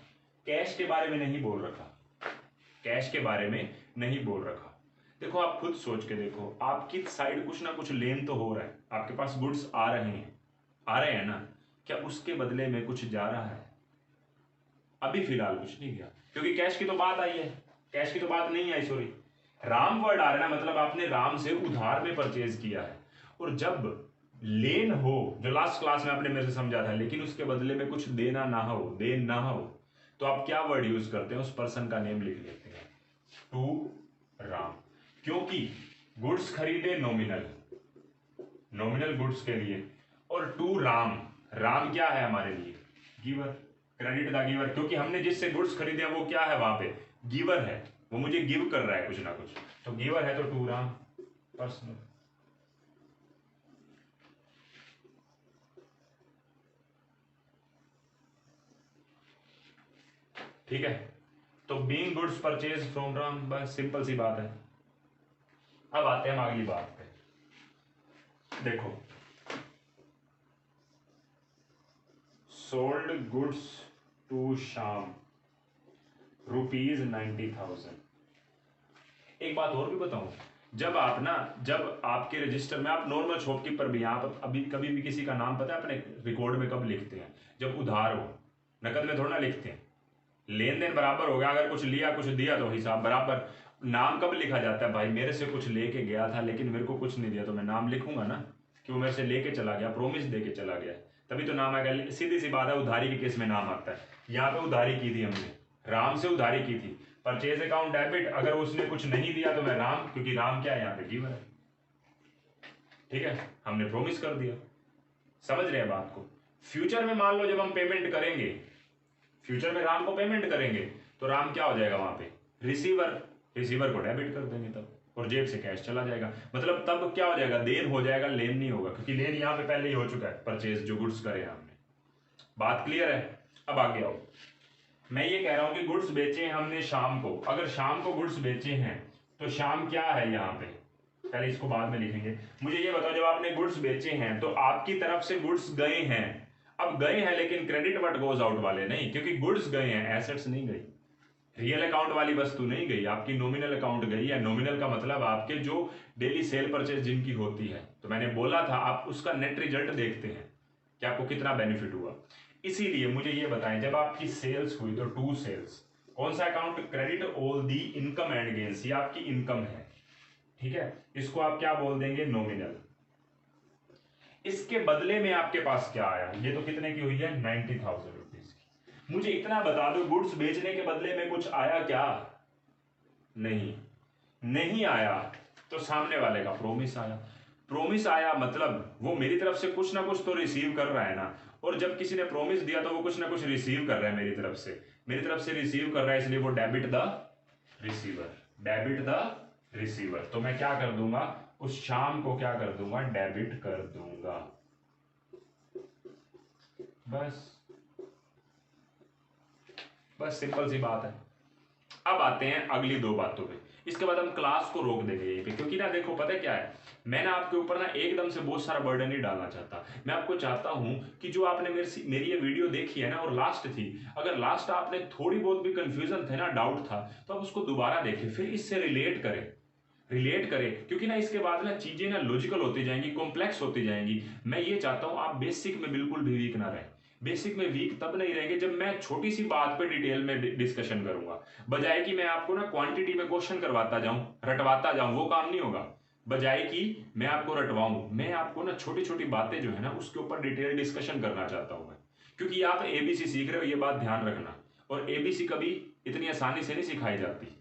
कैश के बारे में नहीं बोल रखा, देखो आप खुद सोच के देखो, आपकी साइड कुछ ना कुछ लेन तो हो रहा है, आपके पास गुड्स आ रहे हैं ना, क्या उसके बदले में कुछ जा रहा है? अभी फिलहाल कुछ नहीं गया, क्योंकि कैश की तो बात आई है, कैश की तो बात नहीं आई, सॉरी, राम वर्ड आ रहा है ना, मतलब आपने राम से उधार में परचेज किया है। और जब लेन हो, जो लास्ट क्लास में आपने मेरे से समझा था, लेकिन उसके बदले में कुछ देन ना हो, तो आप क्या वर्ड यूज करते हैं, उस पर्सन का नेम लिख लेते हैं, टू राम। क्योंकि गुड्स खरीदे नॉमिनल गुड्स के लिए, और टू राम क्या है हमारे लिए, गिवर, क्रेडिट द गिवर, क्योंकि हमने जिससे गुड्स खरीदे हैं वो क्या है, वहां पे गिवर है, वो मुझे गिव कर रहा है कुछ ना कुछ, तो गिवर है तो टू राम पर्सनल। ठीक है, तो being goods purchase from Ram, बस सिंपल सी बात है। अब आते हैं हम अगली बात पे। देखो, सोल्ड गुड्स टू श्याम ₹90,000। एक बात और भी बताऊं, जब आपके रजिस्टर में, आप नॉर्मल शॉपकीपर भी, आप अभी कभी भी किसी का नाम पता है अपने रिकॉर्ड में कब लिखते हैं, जब उधार हो, नकद में थोड़ा ना लिखते हैं। लेन देन बराबर हो गया, अगर कुछ लिया कुछ दिया तो हिसाब बराबर। नाम कब लिखा जाता है, भाई मेरे से कुछ लेके गया था लेकिन मेरे को कुछ नहीं दिया, तो मैं नाम लिखूंगा ना कि वो मेरे से लेके चला गया, प्रोमिस दे के चला गया, तभी तो नाम आएगा। सीधी सी बात है, उधारी के केस में नाम आता है। यहाँ पे उधारी की थी हमने, राम से उधारी की थी, परचेज अकाउंट डेबिट, अगर उसने कुछ नहीं दिया तो मैं राम, क्योंकि राम क्या है यहाँ पे, गिवर है। ठीक है, हमने प्रोमिस कर दिया, समझ रहे हैं बात को। फ्यूचर में मान लो जब हम पेमेंट करेंगे, फ्यूचर में राम को पेमेंट करेंगे, तो राम क्या हो जाएगा वहां पे, रिसीवर को डेबिट कर देंगे तब, और जेब से कैश चला जाएगा। मतलब तब क्या हो जाएगा, देन हो जाएगा, लेन नहीं होगा, क्योंकि लेन यहाँ पे पहले ही हो चुका है, परचेज जो गुड्स करे हमने। बात क्लियर है? अब आगे आओ, मैं ये कह रहा हूं कि गुड्स बेचे हैं हमने शाम को, अगर शाम को गुड्स बेचे हैं तो शाम क्या है यहाँ पे, पहले इसको बाद में लिखेंगे। मुझे ये बताओ, जब आपने गुड्स बेचे हैं तो आपकी तरफ से गुड्स गए हैं, अब गए हैं लेकिन क्रेडिट व्हाट गोज आउट वाले नहीं, क्योंकि गुड्स गए हैं, एसेट्स नहीं गई, रियल अकाउंट वाली वस्तु नहीं गई, आपकी नॉमिनल अकाउंट गई है। नॉमिनल का मतलब आपके जो डेली सेल परचेज जिनकी होती है, तो मैंने बोला था आप उसका नेट रिजल्ट देखते हैं कि आपको कितना बेनिफिट हुआ। इसीलिए मुझे ये बताएं, जब आपकी सेल्स हुई तो टू सेल्स, कौन सा account, credit all the income and gains, ये आपकी इनकम है, ठीक है, इसको आप क्या बोल देंगे, नॉमिनल। इसके बदले में आपके पास क्या आया, ये तो कितने की हुई है, 90,000 रुपीज की। मुझे इतना बता दो, गुड्स बेचने के बदले में कुछ आया क्या, नहीं, नहीं आया, तो सामने वाले का प्रोमिस आया। प्रोमिस आया मतलब वो मेरी तरफ से कुछ ना कुछ तो रिसीव कर रहा है ना, और जब किसी ने प्रोमिस दिया तो वो कुछ ना कुछ रिसीव कर रहा है मेरी तरफ से, मेरी तरफ से रिसीव कर रहा है, इसलिए वो debit the receiver, debit the receiver. तो मैं क्या कर दूंगा, उस शाम को क्या कर दूंगा, डेबिट कर दूंगा, बस, बस सिंपल सी बात है। अब आते हैं अगली दो बातों पे, इसके बाद हम क्लास को रोक देंगे यहीं पे, क्योंकि ना देखो पता है क्या है, मैं ना आपके ऊपर ना एकदम से बहुत सारा बर्डन नहीं डालना चाहता। मैं आपको चाहता हूं कि जो आपने मेरी ये वीडियो देखी है ना, और लास्ट थी, अगर लास्ट आपने थोड़ी बहुत भी कंफ्यूजन थे ना, डाउट था, तो आप उसको दोबारा देखें, फिर इससे रिलेट करें, रिलेट करें, क्योंकि ना इसके बाद ना चीजें ना लॉजिकल होती जाएंगी, कॉम्प्लेक्स होती जाएंगी। मैं ये चाहता हूं आप बेसिक में बिल्कुल भी वीक ना रहें। बेसिक में वीक तब नहीं रहेंगे जब मैं छोटी सी बात पे डिटेल में डिस्कशन करूंगा, बजाय कि मैं आपको ना क्वांटिटी में क्वेश्चन करवाता जाऊं, रटवाता जाऊं, वो काम नहीं होगा। बजाय कि मैं आपको रटवाऊं, मैं आपको ना छोटी छोटी बातें जो है ना उसके ऊपर डिटेल डिस्कशन करना चाहता हूं मैं, क्योंकि आप एबीसी सीख रहे हो, ये बात ध्यान रखना। और एबीसी कभी इतनी आसानी से नहीं सिखाई जाती,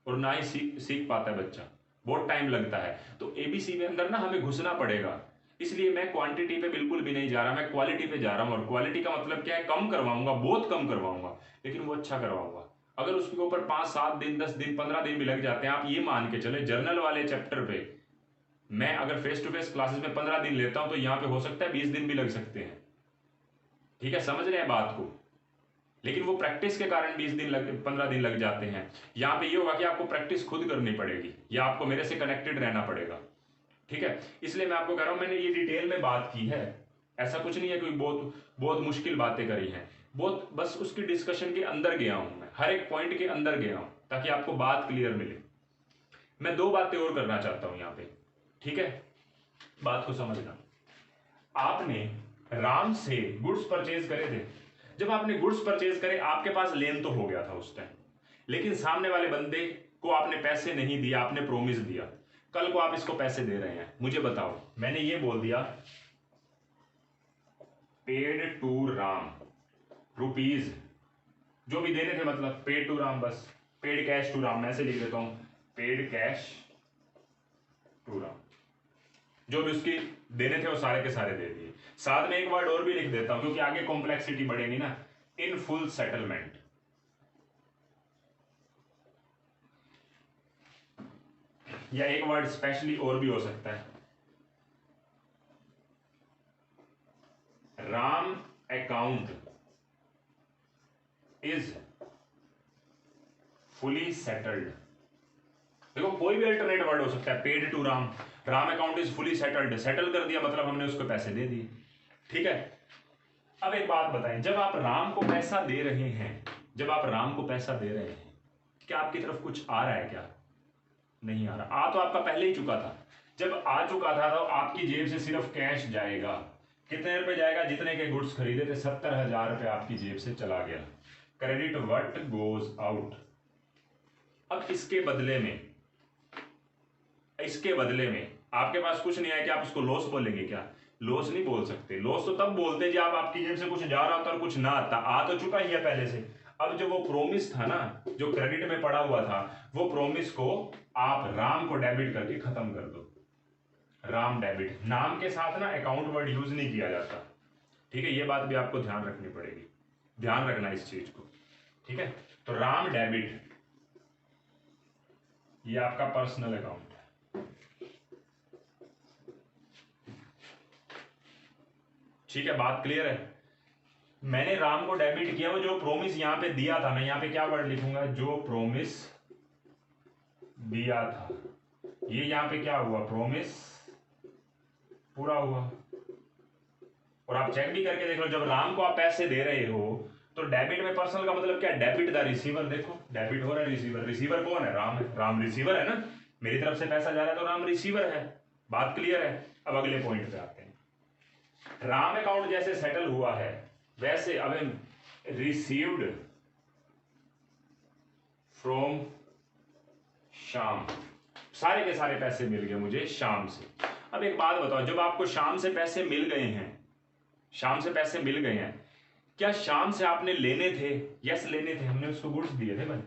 और ना ही सीख पाता है बच्चा, बहुत टाइम लगता है। तो एबीसी में अंदर ना हमें घुसना पड़ेगा, इसलिए मैं क्वांटिटी पे बिल्कुल भी नहीं जा रहा, मैं क्वालिटी पे जा रहा हूं। और क्वालिटी का मतलब क्या है, कम करवाऊंगा, बहुत कम करवाऊंगा, लेकिन वो अच्छा करवाऊंगा। अगर उसके ऊपर 5-7 दिन, 10 दिन, 15 दिन भी लग जाते हैं, आप ये मान के चले जर्नल वाले चैप्टर पे मैं अगर फेस टू फेस क्लासेस में 15 दिन लेता हूं, तो यहां पे हो सकता है 20 दिन भी लग सकते हैं, ठीक है, समझ रहे हैं बात को। लेकिन वो प्रैक्टिस के कारण 15 दिन लग जाते हैं। यहां पे ये होगा कि आपको प्रैक्टिस खुद करनी पड़ेगी, या आपको मेरे से कनेक्टेड रहना पड़ेगा, ठीक है। इसलिए मैं आपको कह रहा हूं, मैंने ये डिटेल में बात की है, ऐसा कुछ नहीं है कोई बहुत बहुत मुश्किल बातें करी हैं, बहुत बस उसकी डिस्कशन के अंदर गया हूं मैं, हर एक पॉइंट के अंदर गया हूं, ताकि आपको बात क्लियर मिले। मैं दो बातें और करना चाहता हूं यहां पे, ठीक है, बात को समझना। आपने राम से गुड्स परचेज करे थे, जब आपने गुड्स परचेज करे आपके पास लेन तो हो गया था उस टाइम, लेकिन सामने वाले बंदे को आपने पैसे नहीं दिया, आपने प्रोमिस दिया, कल को आप इसको पैसे दे रहे हैं, मुझे बताओ, मैंने ये बोल दिया पेड टू राम रुपीज, जो भी देने थे, मतलब पेड टू राम, बस पेड कैश टू राम, मैं ऐसे लिख देता हूं, पेड कैश टू राम, जो भी उसकी देने थे वो सारे के सारे दे दिए। साथ में एक वर्ड और भी लिख देता हूं, क्योंकि आगे कॉम्प्लेक्सिटी बढ़ेगी ना, इन फुल सेटलमेंट, या एक वर्ड स्पेशली और भी हो सकता है, Ram account is fully settled. देखो कोई भी अल्टरनेट वर्ड हो सकता है, paid to Ram, Ram account is fully settled, settle कर दिया मतलब हमने उसको पैसे दे दिए, ठीक है। अब एक बात बताएं, जब आप राम को पैसा दे रहे हैं, जब आप राम को पैसा दे रहे हैं, क्या आपकी तरफ कुछ आ रहा है क्या, नहीं आ रहा। आ तो आपका पहले ही चुका था, जब आ चुका था तो आपकी जेब से सिर्फ कैश जाएगा, कितने रुपए जाएगा, जितने के गुड्स खरीदे थे 70,000 रुपए आपकी जेब से चला गया, क्रेडिट व्हाट गोज आउट। अब इसके बदले में, इसके बदले में आपके पास कुछ नहीं है कि आप उसको लॉस बोलेंगे क्या, लॉस नहीं बोल सकते। लॉस तो तब बोलते जब आपकी जेब से कुछ जा रहा होता और कुछ ना आता, आ तो चुका ही है पहले से। अब जो वो प्रोमिस था ना, जो क्रेडिट में पड़ा हुआ था, वो प्रोमिस को आप राम को डेबिट करके खत्म कर दो, राम डेबिट। नाम के साथ ना अकाउंट वर्ड यूज नहीं किया जाता, ठीक है, ये बात भी आपको ध्यान रखनी पड़ेगी, ध्यान रखना इस चीज को, ठीक है। तो राम डेबिट, ये आपका पर्सनल अकाउंट है, ठीक है, बात क्लियर है। मैंने राम को डेबिट किया, वो जो प्रोमिस यहां पे दिया था, मैं यहां पे क्या वर्ड लिखूंगा, जो प्रोमिस दिया था, ये यहाँ पे क्या हुआ, प्रोमिस पूरा हुआ। और आप चेक भी करके देख लो, जब राम को आप पैसे दे रहे हो तो डेबिट में पर्सनल का मतलब क्या है, डेबिट द रिसीवर। देखो डेबिट हो रहा है, रिसीवर, रिसीवर कौन है, राम है, राम रिसीवर है ना, मेरी तरफ से पैसा जा रहा है तो राम रिसीवर है। बात क्लियर है। अब अगले पॉइंट पे आते हैं। राम अकाउंट जैसे सेटल हुआ है वैसे अब रिसीव्ड फ्रॉम शाम, सारे के सारे पैसे मिल गए मुझे शाम से। अब एक बात बताओ, जब आपको शाम से पैसे मिल गए हैं, शाम से पैसे मिल गए हैं, क्या शाम से आपने लेने थे? यस लेने थे, हमने उसको गुड्स दिए थे भाई,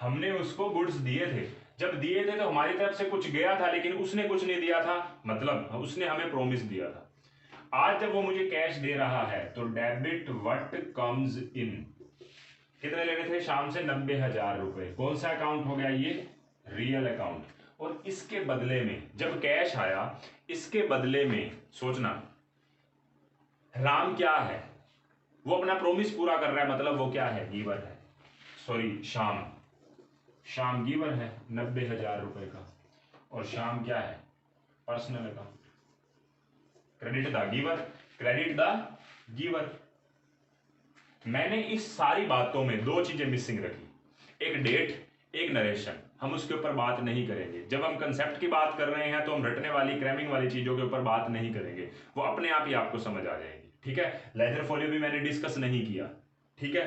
हमने उसको गुड्स दिए थे। जब दिए थे तो हमारी तरफ से कुछ गया था, लेकिन उसने कुछ नहीं दिया था, मतलब उसने हमें प्रॉमिस दिया था। आज जब वो मुझे कैश दे रहा है तो डेबिट व्हाट कम्स इन, कितने लेने थे शाम से, 90,000 रुपए। कौन सा अकाउंट हो गया ये, रियल अकाउंट। और इसके बदले में जब कैश आया, इसके बदले में सोचना राम क्या है, वो अपना प्रॉमिस पूरा कर रहा है, मतलब वो क्या है, गिवर है, सॉरी शाम, शाम गिवर है 90,000 रुपए का। और शाम क्या है, personal account, credit the giver, credit the giver. मैंने इस सारी बातों में दो चीजें मिसिंग रखी, एक डेट, एक नरेशन। हम उसके ऊपर बात नहीं करेंगे। जब हम कंसेप्ट की बात कर रहे हैं तो हम रटने वाली, क्रैमिंग वाली चीजों के ऊपर बात नहीं करेंगे, वो अपने आप ही आपको समझ आ जाएगी। ठीक है, लेजर फोलियो भी मैंने डिस्कस नहीं किया। ठीक है,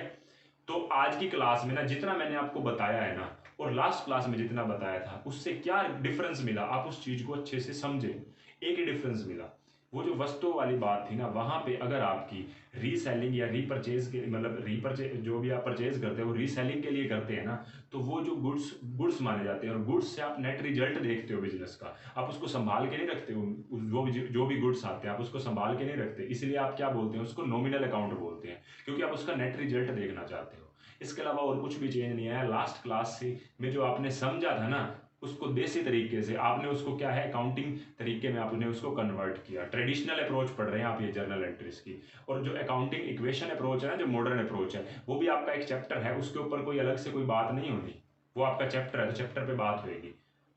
तो आज की क्लास में ना जितना मैंने आपको बताया है ना, और लास्ट क्लास में जितना बताया था, उससे क्या डिफरेंस मिला, आप उस चीज को अच्छे से समझे। एक ही डिफरेंस मिला, वो जो वस्तु वाली बात थी ना, वहां पे अगर आपकी रीसेलिंग या रीपरचेज के, मतलब रीपरचेज जो भी आप परचेज करते हो रीसेलिंग के लिए करते हैं ना, तो वो जो गुड्स माने जाते हैं, और गुड्स से आप नेट रिजल्ट देखते हो बिजनेस का, आप उसको संभाल के नहीं रखते हो। जो भी गुड्स आते हैं आप उसको संभाल के नहीं रखते, इसलिए आप क्या बोलते हैं, उसको नॉमिनल अकाउंट बोलते हैं, क्योंकि आप उसका नेट रिजल्ट देखना चाहते हो। इसके अलावा और कुछ भी चेंज नहीं आया। लास्ट क्लास से में जो आपने समझा था ना, उसको देसी तरीके से आपने उसको क्या है, अकाउंटिंग तरीके में आपने उसको कन्वर्ट किया। ट्रेडिशनल अप्रोच पढ़ रहे हैं आप ये जर्नल एंट्रीज की, और जो अकाउंटिंग इक्वेशन अप्रोच है ना, जो मॉडर्न अप्रोच है, वो भी आपका एक चैप्टर है, उसके ऊपर कोई अलग से कोई बात नहीं होनी, वो आपका चैप्टर है तो चैप्टर पे बात होगी।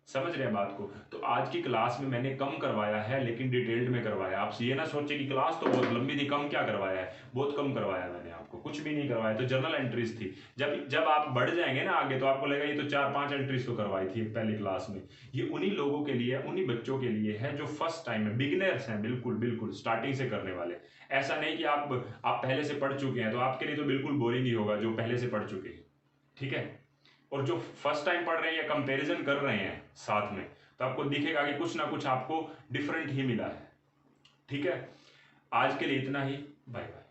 समझ रहे हैं बात को। तो आज की क्लास में मैंने कम करवाया है, लेकिन डिटेल्ड में करवाया। आप ये ना सोचे कि क्लास तो बहुत लंबी थी, कम क्या करवाया है, बहुत कम करवाया मैंने आपको, कुछ भी नहीं करवाया। तो जर्नल एंट्रीज थी। जब आप बढ़ जाएंगे ना आगे, तो आपको लगेगा ये तो 4-5 एंट्रीज तो करवाई थी पहली क्लास में। ये उन्हीं लोगों के लिए, उन्हीं बच्चों के लिए है जो फर्स्ट टाइम है, बिगिनर्स हैं, बिल्कुल बिल्कुल स्टार्टिंग से करने वाले। ऐसा नहीं कि आप पहले से पढ़ चुके हैं, तो आपके लिए तो बिल्कुल बोरिंग ही होगा जो पहले से पढ़ चुके हैं। ठीक है, और जो फर्स्ट टाइम पढ़ रहे हैं या कंपैरिजन कर रहे हैं साथ में, तो आपको दिखेगा कि कुछ ना कुछ आपको डिफरेंट ही मिला है। ठीक है, आज के लिए इतना ही, बाय बाय।